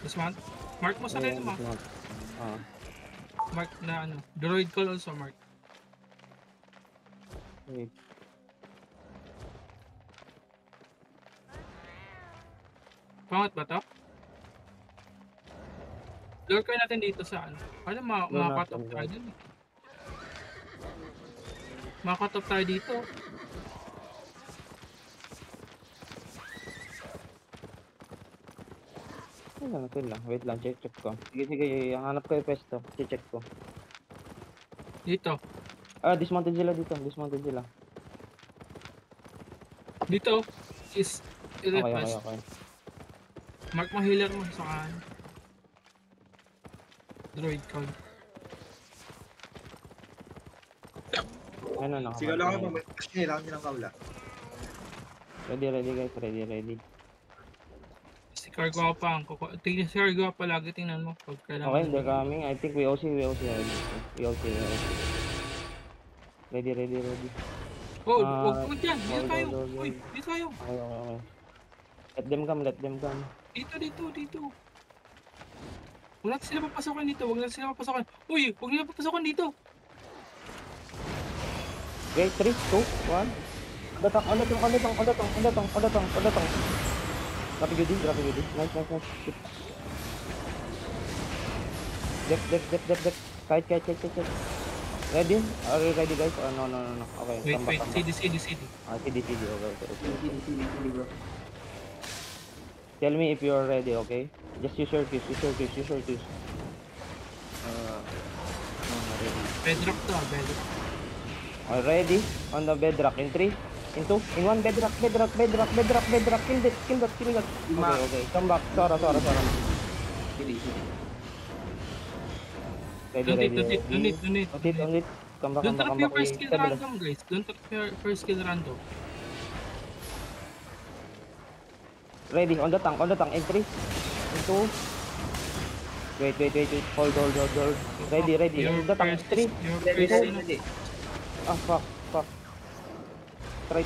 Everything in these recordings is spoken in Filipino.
Dismount. Mark mo sarili mo. Dismount. Mark na ano. Droid call also, Mark. Wait. Pangat ba to? Lure kayo natin dito sa ano. Ano, makakatop tayo dun eh. Makakatop tayo dito. Okay lang. Wait lang, check ko. Sige, hanap ko yung pwesto. Check ko. Dito. Dismounted sila dito. Dismounted sila. Dito is Okay. Mark mo healer mo sa kanan. Droid call. Ano, Sigaw lang ako, kasi lang din ang kaula. Ready guys, ready. Si Cargo pa ang tingnan si Cargo pa lagi tingnan mo pag kailangan. Okay, they're coming. I think we OC. Ready. Oh, wag dyan. Dito tayo. Hold. Uy, dito tayo. Okay. Let them come. Dito. Wag natin sila papasokan dito. Uy, wag nila papasokan dito. Okay, 3, 2, 1. Ondatang. Drop you din. Nice. Dep. Kite. Ready? Are you ready guys? No. Okay, Wait, come back. CD. CD. Okay. CD, bro. Tell me if you're ready, okay? Just use your keys. Ready. Bedrock to, bedrock. Ready? On the bedrock. In 3, in 2, in 1. Bedrock. Kill that. Okay. Come back. Sora. CD. Ready. Don't need. Come back. Don't trap your first skill random, guys. Don't trap your first skill random. Ready. On the tank. In 3, in 2. Wait. Hold. Ready. On the tank. 3. Ready. Fuck. Try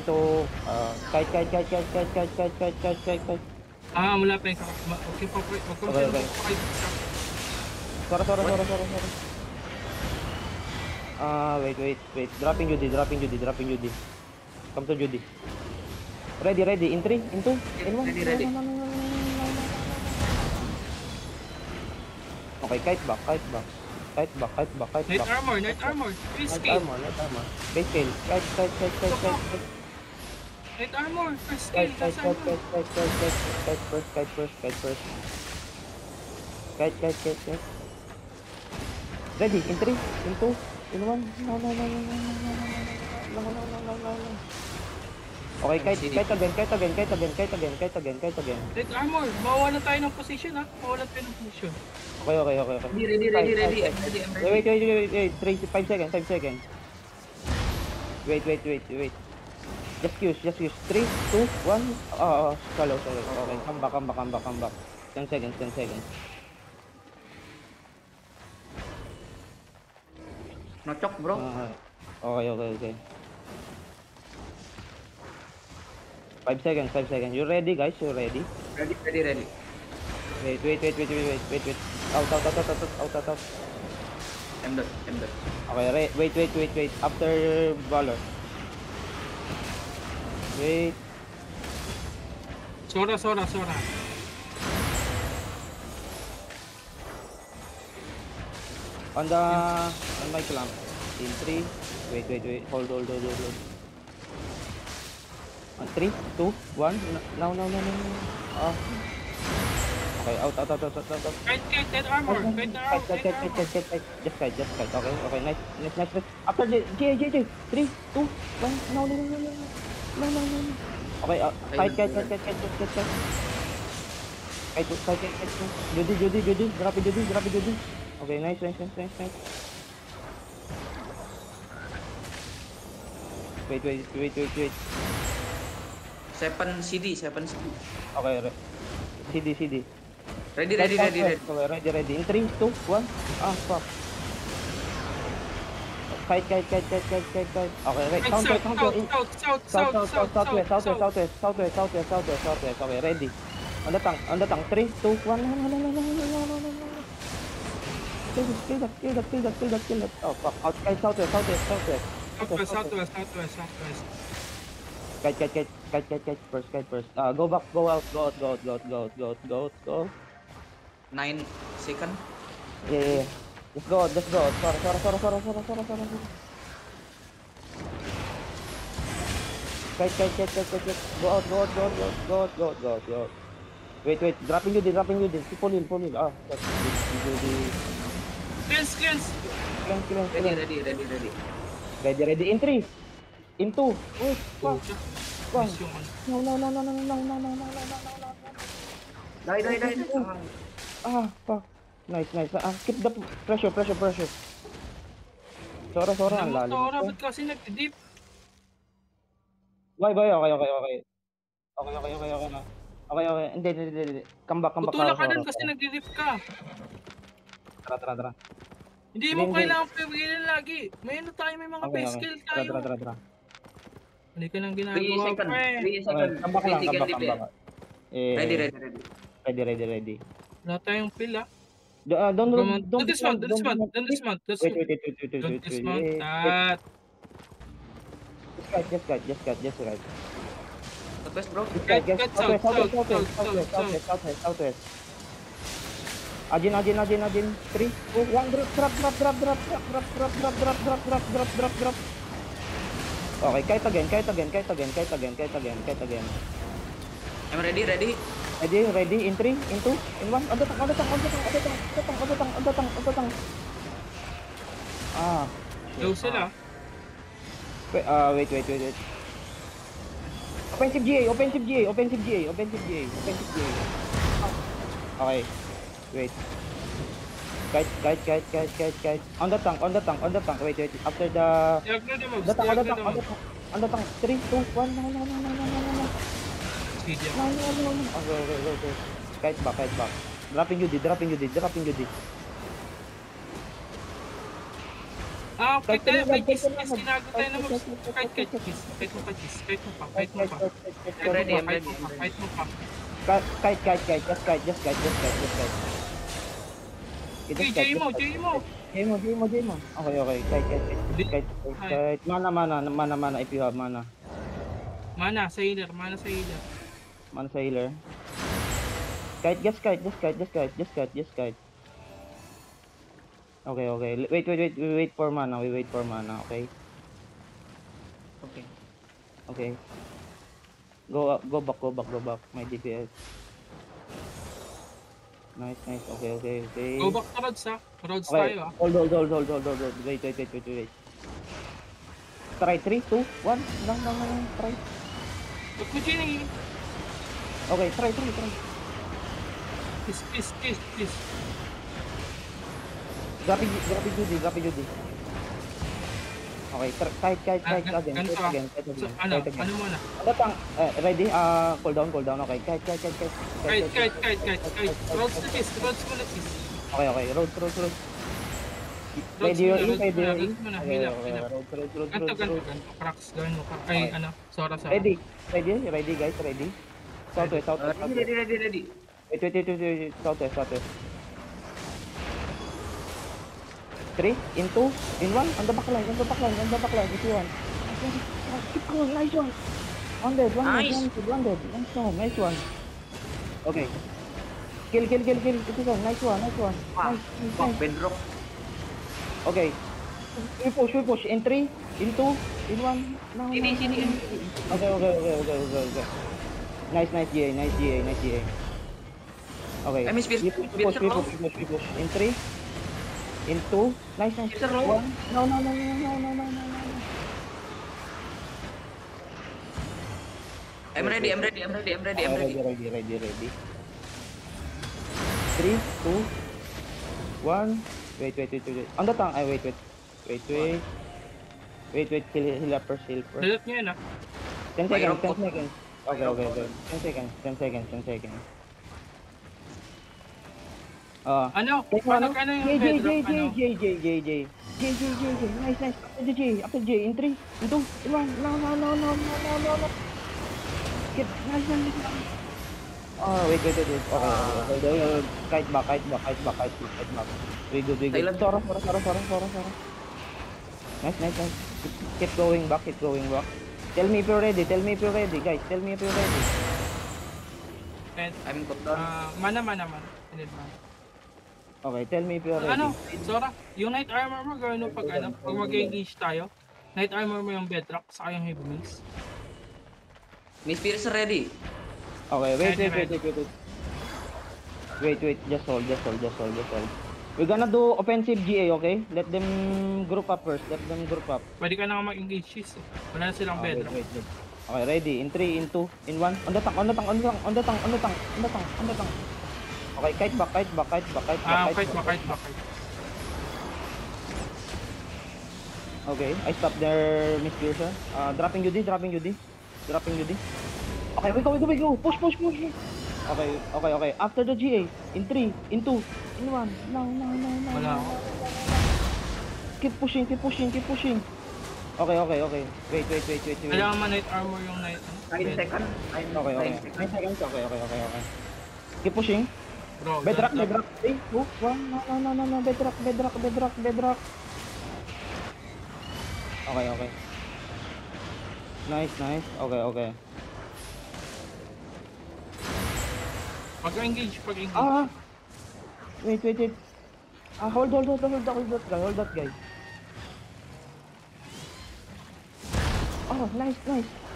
to kite. Wala pa yung okay pa. Okay. Sorry. Wait. Dropping Judy. Come to Judy. Ready. In 3, in 2, in 1. Ready. Okay, kite back. Night armor. First Night skill. armor. Base kill. Kite. Night armor. First skill. Kite first. Kite. Ready, in 3, in 2, in 1. No. Okay, kite again. Night armor. Mawawalan tayo ng position, ha? Okay. Ready. Wait. 5 seconds. Wait. Just use. 3, 2, 1. Shallow. Okay, come back. 10 seconds. Nocok, bro. Okay. 5 seconds. You ready, guys? You ready? Ready. Wait. Out. I'm done. Okay, wait. After Valor. Wait. Sora. On my clamp. In 3. Wait. Hold. On 3, 2, 1. No. Okay, out. Kite, dead armor. Kite. Just kite. Okay, nice. After J. 3, 2, 1. No. Okay, kite. Judy. Drop it, Judy. Okay, nice. Wait. 7 CD. Okay, CD. Ready. Okay, ready. In 3, 2, 1. Fuck. Kite. Okay, right. Counter. Southwest. Southwest. Okay, ready. On the tank. 3, 2, 1. No. Kill that. Oh, fuck. Outside, southwest. Southwest. Kite first. Go back, go out. 9 second. Yeah. Let's go out. Sorry. Kite. Go out. Wait. Dropping you din. Pull in. Cleanse. Ready. In 3. In 2. Wait. Fuck. Miss yung ano. No. Die. Fuck. Nice. Keep the pressure. Sora, ang lalim. Tora, ba't kasi nag-dip? Bye. Okay. Okay. Hindi. Come back. Putulak ka Sora. dun kasi nag-dip ka. Tara. Hindi mo Hindi. kailangan pigilan lagi. May mga Okay. base skill tayo. Tara. Hindi ka nang 3 ginagawa second. pa eh. 3 second. Come back lang. Critical repair. Ready. Wala tayong pila. Don't Dismount. Wait. Don't dismount that. Just cut. Southwest, bro. Southwest. Ajin. 3, 2, 1, drop. Okay, kite again. I'm ready. Ready, in 3, in 2, in 1. On the tank. Low sila. Wait. Offensive GA. Okay. Wait. Kite. On the tank. Wait. After the... Diagonal na moves. On the tank. 3, 2, 1. No. Speedy ako. No. Okay. Kite back. Dropping you D. Okay tayo. May kiss. Ginago tayo na moves. Kite kiss. Kite mo pa. Fight mo pa. Kite. Just kite. Jay mo. Okay. Kite. Mana if you have mana. Mana sa healer. Mana sa healer. Kite, just kite. Okay. We wait for mana, okay? Okay. Go back. My DPS. Nice. Okay. Go back to Rods ha. Rods Okay. tayo ha. Hold. Wait. Try 3, 2, 1. Lang. Try. Ba't mo Jenny? Okay, try. Kiss. Grabe Judy. Okay, kite again. Ganito ha. So, ano muna? Datang, ready? Cool down. Okay, kite. Kite. Rods na kiss. Okay. Road. Rods Ready muna. Okay, road. Ganto. Cracks. Gawin mo ka. Ay, Okay. Sora. Ready, guys, ready. Southwest. Ready. Wait. Southwest. 3, in 2, in 1, on the backline, if you want. Keep going, nice one. One dead. Nice one. Okay. Kill. Ito one, nice one. Nice. Bedrock. Okay. We push. In 3, in 2, in 1. No. Sini. Okay. Nice GA. Okay. I miss We push. In 3, in 2. Nice. Peter Rowe. 1. No. I'm ready. Ready. 3, 2, 1. Wait. On the tank. Wait. Heal up first. Dalat nyo yun ha. 10 seconds. Okay. 10 seconds. Ano? Take Paano one. ka na yung bedrock? J. Nice. After J. In 3, in 2, in 1. No. Get. Nice. Oh, wait. Okay. Kite back. We good. Thailand. Sora. Nice. Keep going back. Tell me if you're ready, guys. Tell me if you're ready. And, I'm got down. mana. I need mana. Okay, tell me if you're ready. Ano, Sora, yung Knight Armor mo, gawin mo pag mag-engage tayo. Knight Armor mo yung Bedrock, saka yung Heavy Mace. Miss Pierce ready. Okay, wait. Just hold. We're gonna do offensive GA, okay? Let them group up first. Pwede ka na nga mag-engage Shiz eh. Wala na silang Wait. Bedrock. Okay, ready. In 3, in 2, in 1. On the tank. Okay, kite back. Kite back. Okay, I stop there, Miss Pierce. Dropping UD. Okay, we go. Push. Okay. After the GA, in 3, in 2, in 1. No. Wala ako. Keep pushing. Okay. Wait. Kailangan man Knight Armor yung Knight. 9 seconds. Okay. 9 seconds. Okay. Keep pushing. Bro, Bedrock. that- 3, 2, 1. No. Bedrock. Okay. Nice. Okay. Pag-engage. Wait. Hold that guy. Oh, nice.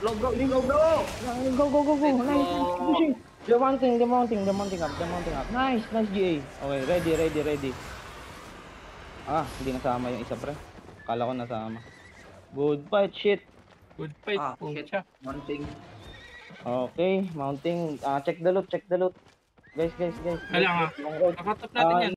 Go, bro. Go. Let's Nice. go. Pushing. The mounting up. Nice GA. Okay, ready. Hindi nasama yung isa, pre. Kala ko nasama. Good fight, shit. Good fight. Shit. Siya. One thing. Okay, mounting. Check the loot. Guys. Kailangan. Long road. Nakatap natin yan.